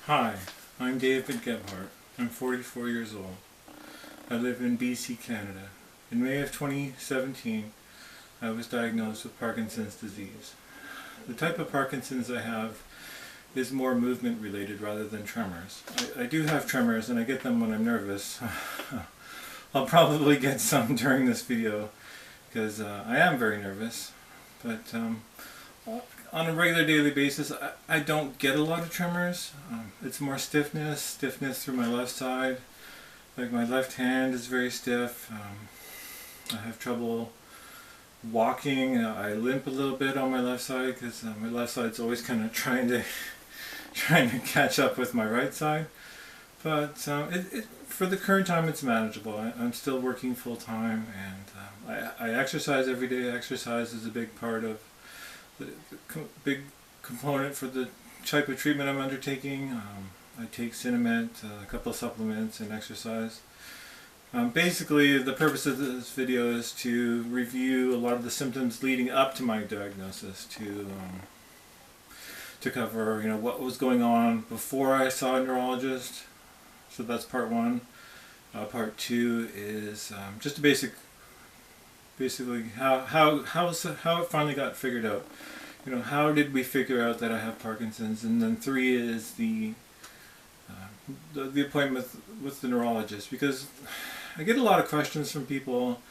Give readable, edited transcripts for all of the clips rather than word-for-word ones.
Hi, I'm David Gebhardt. I'm 44 years old. I live in BC, Canada. In May of 2017, I was diagnosed with Parkinson's disease. The type of Parkinson's I have is more movement related rather than tremors. I do have tremors and I get them when I'm nervous. I'll probably get some during this video because I am very nervous, but on a regular daily basis I don't get a lot of tremors. It's more stiffness through my left side. Like my left hand is very stiff. I have trouble walking. I limp a little bit on my left side because my left side's always kind of trying to catch up with my right side. But for the current time it's manageable. I'm still working full time, and I exercise every day. Exercise is a big part of big component for the type of treatment I'm undertaking. I take Cinnament, a couple of supplements, and exercise. Basically, the purpose of this video is to review a lot of the symptoms leading up to my diagnosis, to cover, what was going on before I saw a neurologist. So that's part one. Part two is just a basically how it finally got figured out. How did we figure out that I have Parkinson's? And then three is the appointment with the neurologist, because I get a lot of questions from people,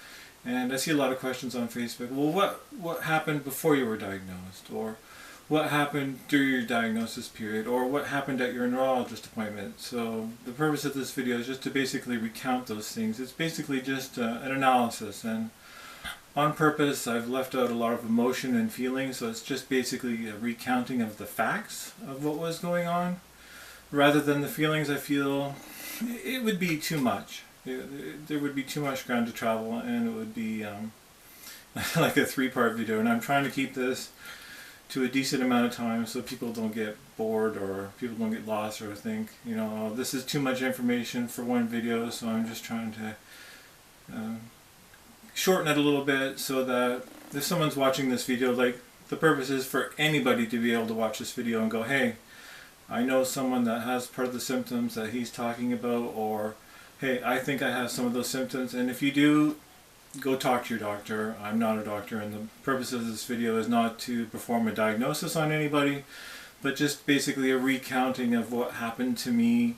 and I see a lot of questions on Facebook. Well, what happened before you were diagnosed, or what happened during your diagnosis period, or what happened at your neurologist appointment? So the purpose of this video is just to basically recount those things. It's basically just an analysis, and on purpose I've left out a lot of emotion and feeling, so it's just basically a recounting of the facts of what was going on, rather than the feelings. I feel it would be too much. There would be too much ground to travel, and it would be like a three-part video, and I'm trying to keep this to a decent amount of time so people don't get bored or people don't get lost or think, oh, this is too much information for one video. So I'm just trying to shorten it a little bit so that if someone's watching this video, like, the purpose is for anybody to be able to watch this video and go, hey, I know someone that has part of the symptoms that he's talking about, or hey, I think I have some of those symptoms. And if you do, go talk to your doctor. I'm not a doctor, and the purpose of this video is not to perform a diagnosis on anybody, but just basically a recounting of what happened to me.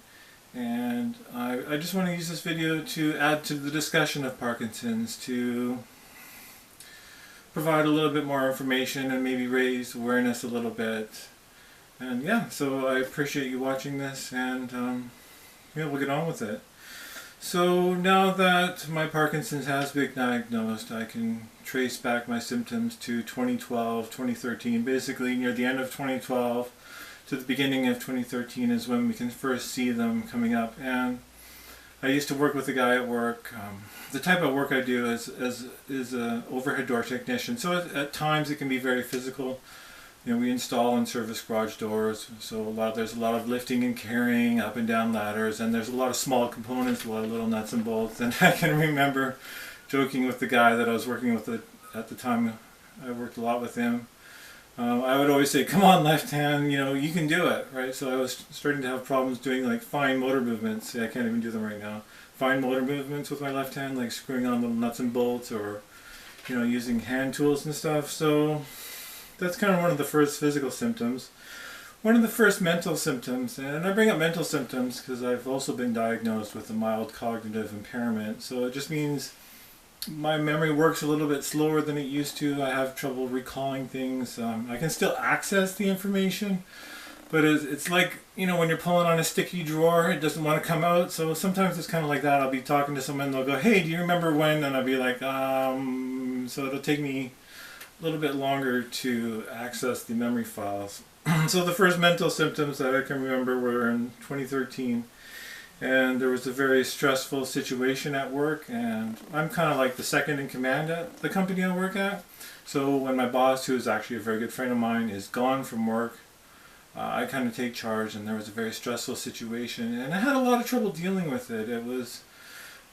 And I just want to use this video to add to the discussion of Parkinson's, to provide a little bit more information and maybe raise awareness a little bit. And yeah, so I appreciate you watching this, and we'll get on with it. So now that my Parkinson's has been diagnosed, I can trace back my symptoms to 2012, 2013. Basically near the end of 2012 to the beginning of 2013 is when we can first see them coming up. And I used to work with a guy at work. The type of work I do is an overhead door technician, so at times it can be very physical. We install and service garage doors, so there's a lot of lifting and carrying up and down ladders, and there's a lot of small components, a lot of little nuts and bolts. And I can remember joking with the guy that I was working with at the time. I worked a lot with him. I would always say, come on, left hand, you can do it, right? So I was starting to have problems doing like fine motor movements. I can't even do them right now. Fine motor movements with my left hand, like screwing on little nuts and bolts, or using hand tools and stuff. So that's kind of one of the first physical symptoms. One of the first mental symptoms, and I bring up mental symptoms because I've also been diagnosed with a mild cognitive impairment. So it just means my memory works a little bit slower than it used to. I have trouble recalling things. I can still access the information, but it's like, when you're pulling on a sticky drawer, it doesn't want to come out. So sometimes it's kind of like that. I'll be talking to someone, they'll go, hey, do you remember when? And I'll be like, so it'll take me a little bit longer to access the memory files. So the first mental symptoms that I can remember were in 2013, and there was a very stressful situation at work, and I'm kind of like the second in command at the company I work at. So when my boss, who is actually a very good friend of mine, is gone from work, I kind of take charge, and there was a very stressful situation, and I had a lot of trouble dealing with it. It was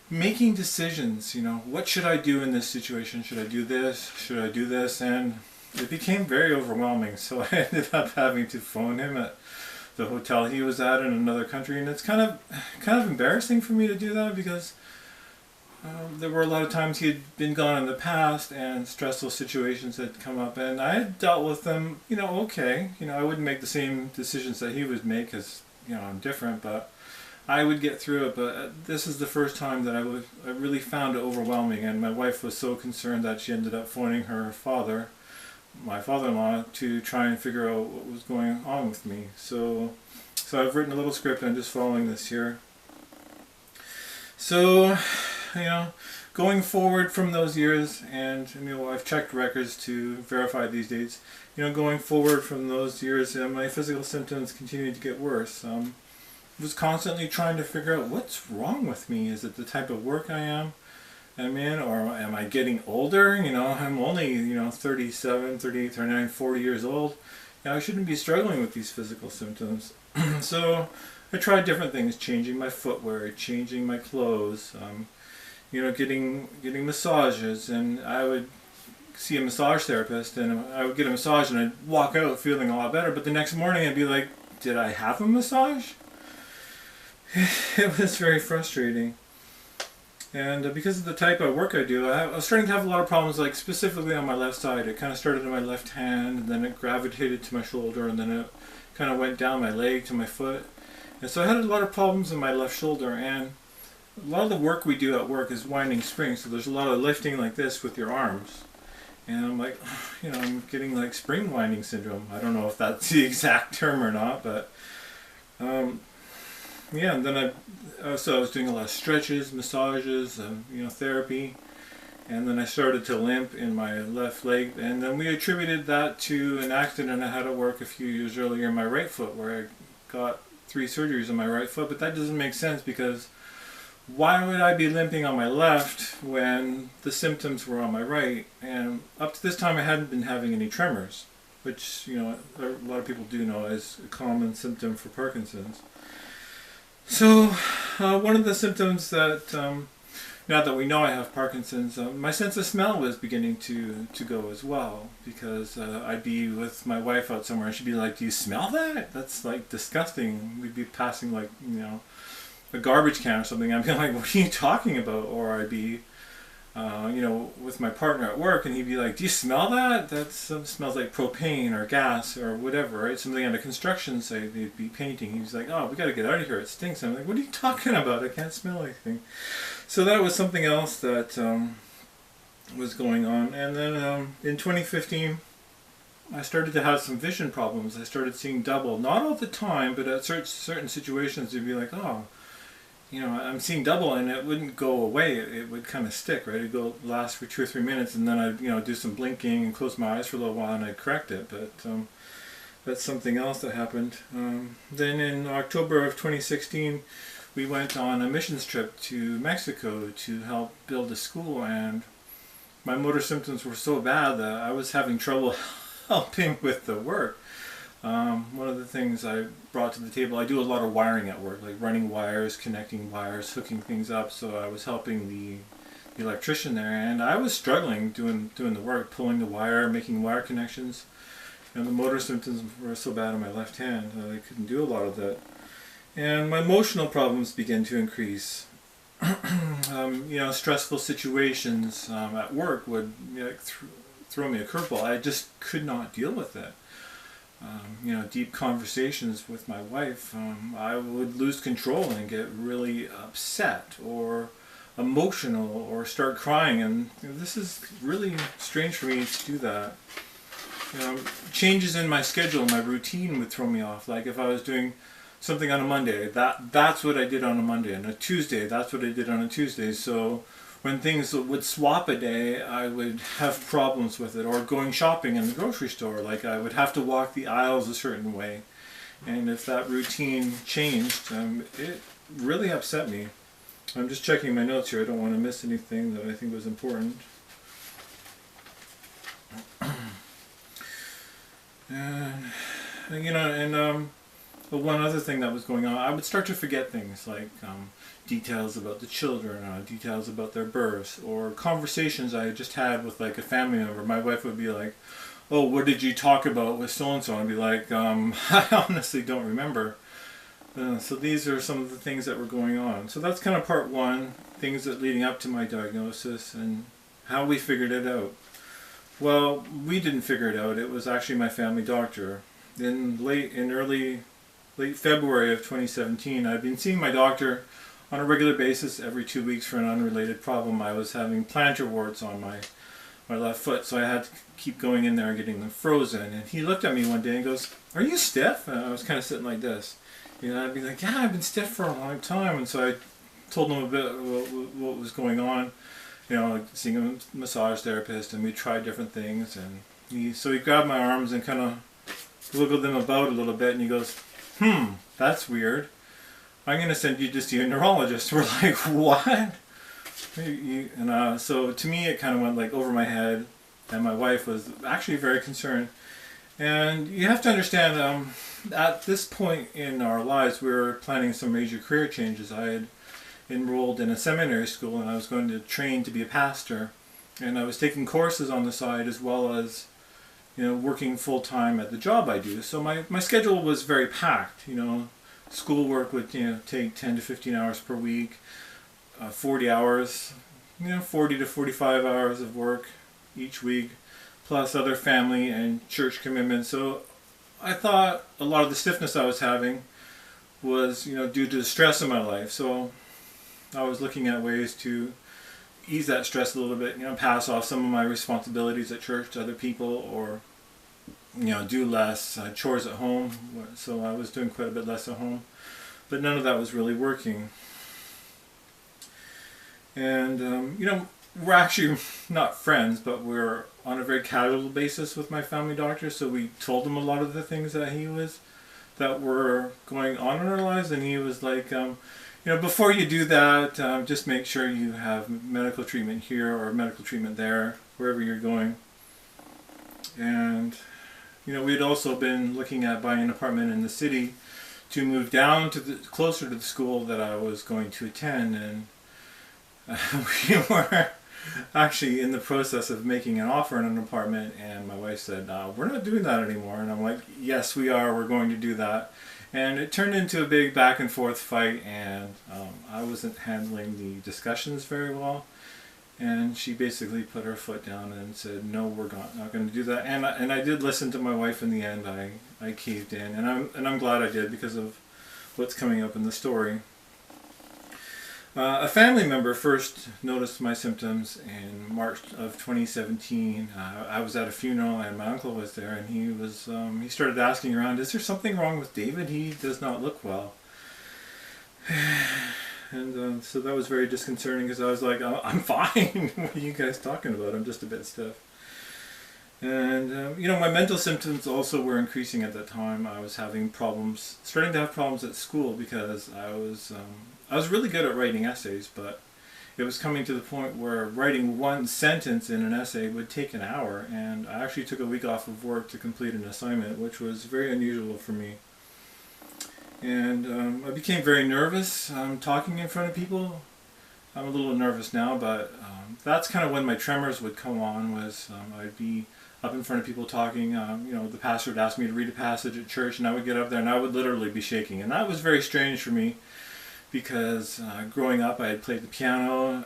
making decisions, what should I do in this situation? Should I do this? Should I do this? And it became very overwhelming, so I ended up having to phone him at the hotel he was at in another country, and it's kind of embarrassing for me to do that because there were a lot of times he had been gone in the past and stressful situations had come up, and I had dealt with them, okay. I wouldn't make the same decisions that he would make because, I'm different, but I would get through it. But this is the first time that I really found it overwhelming, and my wife was so concerned that she ended up phoning her father, my father-in-law, to try and figure out what was going on with me. So I've written a little script, and I'm just following this here. So, going forward from those years, and I've checked records to verify these dates. Going forward from those years, my physical symptoms continued to get worse. I was constantly trying to figure out what's wrong with me. Is it the type of work I'm in, or am I getting older? I'm only 37, 38, 39, 40 years old. I shouldn't be struggling with these physical symptoms. So I tried different things, changing my footwear, changing my clothes, getting massages, and I would see a massage therapist, and I would get a massage, and I'd walk out feeling a lot better, but the next morning I'd be like, did I have a massage? It was very frustrating. And because of the type of work I do, I was starting to have a lot of problems, like specifically on my left side. It kind of started in my left hand, and then it gravitated to my shoulder, and then it kind of went down my leg to my foot. And so I had a lot of problems in my left shoulder, and a lot of the work we do at work is winding springs, so there's a lot of lifting like this with your arms. And I'm like, I'm getting like spring winding syndrome. I don't know if that's the exact term or not, but yeah, and then I was doing a lot of stretches, massages, therapy, and then I started to limp in my left leg, and then we attributed that to an accident I had at work a few years earlier in my right foot, where I got 3 surgeries on my right foot. But that doesn't make sense, because why would I be limping on my left when the symptoms were on my right? And up to this time I hadn't been having any tremors, which a lot of people do know is a common symptom for Parkinson's. So one of the symptoms that, now that we know I have Parkinson's, my sense of smell was beginning to go as well, because I'd be with my wife out somewhere and she'd be like, do you smell that? That's like disgusting. We'd be passing like, a garbage can or something. I'd be like, what are you talking about? Or I'd be, with my partner at work, and he'd be like, do you smell that? That smells like propane or gas or whatever, right? Something on a construction site, they'd be painting. He was like, oh, we got to get out of here, it stinks. I'm like, what are you talking about? I can't smell anything. So that was something else that was going on. And then in 2015, I started to have some vision problems. I started seeing double. Not all the time, but at certain situations, you'd be like, oh, I'm seeing double, and it wouldn't go away. It would kind of stick, right? It'd last for 2 or 3 minutes, and then I'd, do some blinking and close my eyes for a little while, and I'd correct it. But that's something else that happened. Then in October of 2016, we went on a missions trip to Mexico to help build a school, and my motor symptoms were so bad that I was having trouble helping with the work. One of the things I brought to the table, I do a lot of wiring at work, like running wires, connecting wires, hooking things up. So I was helping the electrician there, and I was struggling doing the work, pulling the wire, making wire connections. And the motor symptoms were so bad on my left hand that I couldn't do a lot of that. And my emotional problems began to increase. Stressful situations at work would throw me a curveball. I just could not deal with it. Deep conversations with my wife, I would lose control and get really upset or emotional or start crying, and this is really strange for me to do that. Changes in my schedule, my routine would throw me off. Like if I was doing something on a Monday, that's what I did on a Monday, and a Tuesday, that's what I did on a Tuesday. So when things would swap a day, I would have problems with it. Or going shopping in the grocery store, like I would have to walk the aisles a certain way. And if that routine changed, it really upset me. I'm just checking my notes here. I don't want to miss anything that I think was important. One other thing that was going on, I would start to forget things like details about the children, details about their births, or conversations I just had with like a family member. My wife would be like, oh, what did you talk about with so-and-so? And I'd be like, I honestly don't remember. So these are some of the things that were going on. So that's kind of part one, things that leading up to my diagnosis and how we figured it out. Well, we didn't figure it out. It was actually my family doctor. In late February of 2017, I'd been seeing my doctor on a regular basis every 2 weeks for an unrelated problem. I was having plantar warts on my left foot, so I had to keep going in there and getting them frozen. And he looked at me one day and goes, "Are you stiff?" And I was kind of sitting like this. I'd be like, "Yeah, I've been stiff for a long time." And so I told him a bit what was going on. Like seeing a massage therapist, and we tried different things. And so he grabbed my arms and kind of wiggled them about a little bit, and he goes, "That's weird. I'm going to send you to see a neurologist." We're like, "What?" So to me it kind of went like over my head, and my wife was actually very concerned. And you have to understand, at this point in our lives we were planning some major career changes. I had enrolled in a seminary school, and I was going to train to be a pastor, and I was taking courses on the side as well as working full-time at the job I do. So my schedule was very packed. Schoolwork would take 10 to 15 hours per week, 40 hours, 40 to 45 hours of work each week, plus other family and church commitments. So I thought a lot of the stiffness I was having was due to the stress in my life. So I was looking at ways to ease that stress a little bit, pass off some of my responsibilities at church to other people, or do less chores at home. So I was doing quite a bit less at home, but none of that was really working. And we're actually not friends, but we're on a very casual basis with my family doctor. So we told him a lot of the things that were going on in our lives, and he was like, before you do that, just make sure you have medical treatment here or medical treatment there, wherever you're going. And we had also been looking at buying an apartment in the city to move down to closer to the school that I was going to attend. And we were actually in the process of making an offer on an apartment, and my wife said, "We're not doing that anymore." And I'm like, "Yes, we are. We're going to do that." And it turned into a big back and forth fight, and I wasn't handling the discussions very well. And she basically put her foot down and said, "No, we're not going to do that." And I did listen to my wife in the end. I caved in, and I'm glad I did, because of what's coming up in the story. A family member first noticed my symptoms in March of 2017. I was at a funeral, and my uncle was there, and he started asking around, "Is there something wrong with David? He does not look well." And so that was very disconcerting, because I was like, "I'm fine. What are you guys talking about? I'm just a bit stiff." And my mental symptoms also were increasing at that time. I was having problems, starting to have problems at school, because I was really good at writing essays, but it was coming to the point where writing one sentence in an essay would take an hour, and I actually took a week off of work to complete an assignment, which was very unusual for me. And I became very nervous talking in front of people. I'm a little nervous now, but that's kind of when my tremors would come on. I'd be up in front of people talking. The pastor would ask me to read a passage at church, and I would get up there and I would literally be shaking. And that was very strange for me, because growing up I had played the piano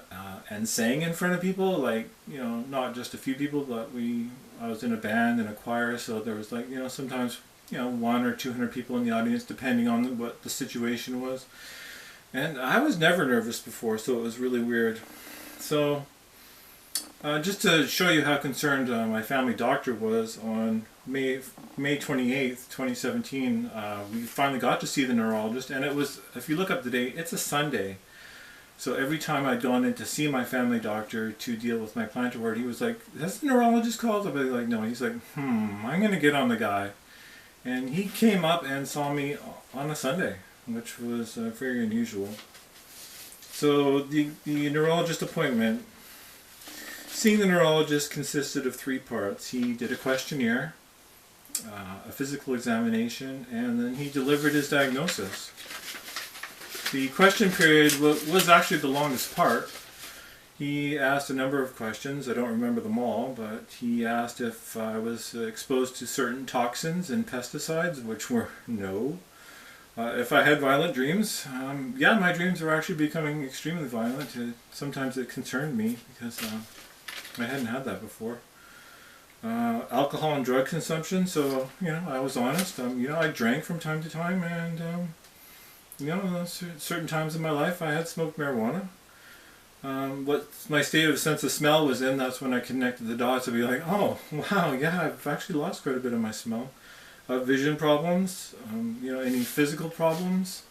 and sang in front of people, not just a few people, but I was in a band and a choir, so there was sometimes 100 or 200 people in the audience, depending on what the situation was. And I was never nervous before, so it was really weird. So just to show you how concerned my family doctor was, on May 28th, 2017, we finally got to see the neurologist, and it was, if you look up the date, it's a Sunday. So every time I'd gone in to see my family doctor to deal with my plantar wart, he was like, "Has the neurologist called?" I'd be like, "No." He's like, I'm going to get on the guy. And he came up and saw me on a Sunday, which was very unusual. So the neurologist appointment, seeing the neurologist consisted of 3 parts. He did a questionnaire, a physical examination, and then he delivered his diagnosis. The question period was actually the longest part. he asked a number of questions. I don't remember them all, but he asked if I was exposed to certain toxins and pesticides, which were no. If I had violent dreams, yeah, my dreams were actually becoming extremely violent. Sometimes it concerned me because I hadn't had that before. Alcohol and drug consumption, so, I was honest. I drank from time to time, and, certain times in my life I had smoked marijuana. What my state of sense of smell was in, that's when I connected the dots to be like, oh, wow, yeah, I've actually lost quite a bit of my smell. Vision problems, any physical problems.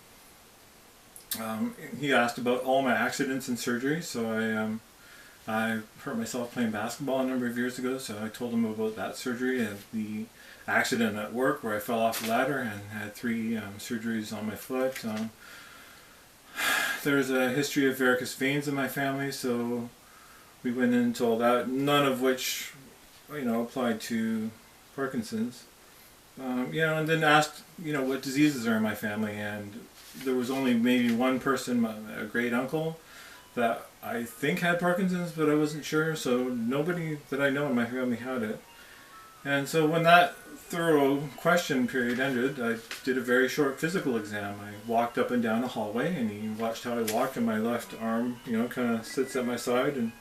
He asked about all my accidents and surgery, so I hurt myself playing basketball a number of years ago, so I told him about that surgery and the accident at work where I fell off the ladder and had 3 surgeries on my foot. There's a history of varicose veins in my family, so we went into all that, none of which, applied to Parkinson's. And then asked, what diseases are in my family, and there was only maybe one person, a great uncle, that I think had Parkinson's, but I wasn't sure, so nobody that I know in my family had it. And so when that thorough question period ended, I did a very short physical exam. I walked up and down a hallway, and he watched how I walked, and my left arm, kind of sits at my side, and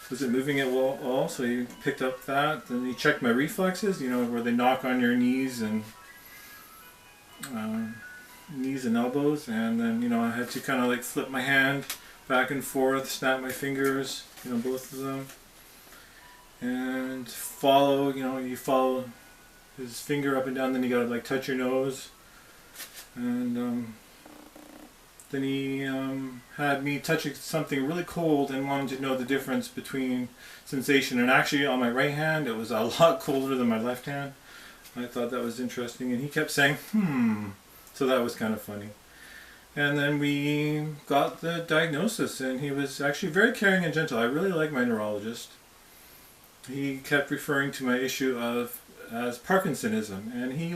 was it moving at all? So he picked up that. Then he checked my reflexes, where they knock on your knees and elbows. And then, I had to kind of like flip my hand back and forth, snap my fingers, both of them. And follow, you follow his finger up and down, then you gotta like touch your nose. And then he had me touching something really cold and wanted to know the difference between sensation. And actually on my right hand it was a lot colder than my left hand. I thought that was interesting, and he kept saying, so that was kind of funny. And then we got the diagnosis, and he was actually very caring and gentle. I really like my neurologist. He kept referring to my issue as Parkinsonism, and he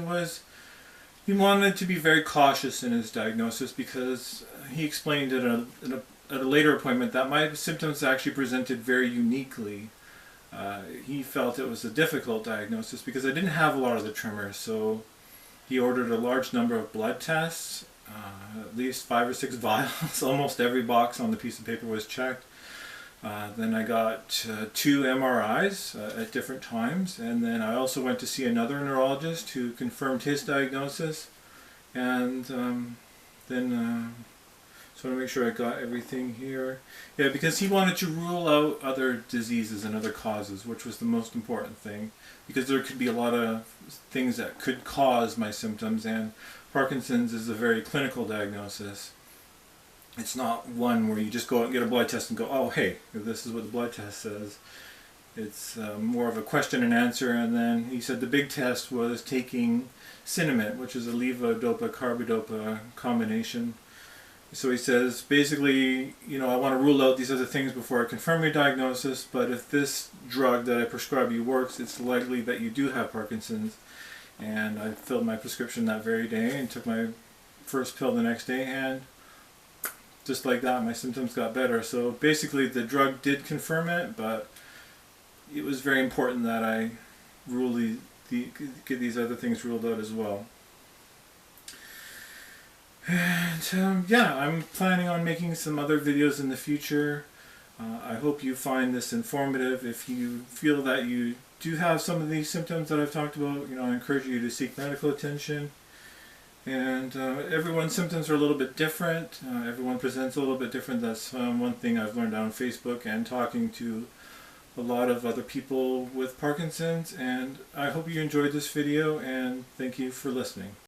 wanted to be very cautious in his diagnosis because he explained at a later appointment that my symptoms actually presented very uniquely. He felt it was a difficult diagnosis because I didn't have a lot of the tremors, so he ordered a large number of blood tests, at least 5 or 6 vials. Almost every box on the piece of paper was checked. Then I got 2 MRIs at different times, and then I also went to see another neurologist who confirmed his diagnosis, and then so I want to make sure I got everything here. Yeah, because he wanted to rule out other diseases and other causes, which was the most important thing, because there could be a lot of things that could cause my symptoms, and Parkinson's is a very clinical diagnosis. It's not one where you just go out and get a blood test and go, oh, hey, this is what the blood test says. It's more of a question and answer. And then he said the big test was taking Cinnamate, which is a levodopa-carbidopa combination. So he says, basically, I want to rule out these other things before I confirm your diagnosis, but if this drug that I prescribe you works, it's likely that you do have Parkinson's. And I filled my prescription that very day and took my first pill the next day, and just like that, my symptoms got better. So basically the drug did confirm it, but it was very important that I get these other things ruled out as well. And yeah, I'm planning on making some other videos in the future. I hope you find this informative. If you feel that you do have some of these symptoms that I've talked about, I encourage you to seek medical attention. And everyone's symptoms are a little bit different. Everyone presents a little bit different. That's one thing I've learned on Facebook and talking to a lot of other people with Parkinson's. And I hope you enjoyed this video, and thank you for listening.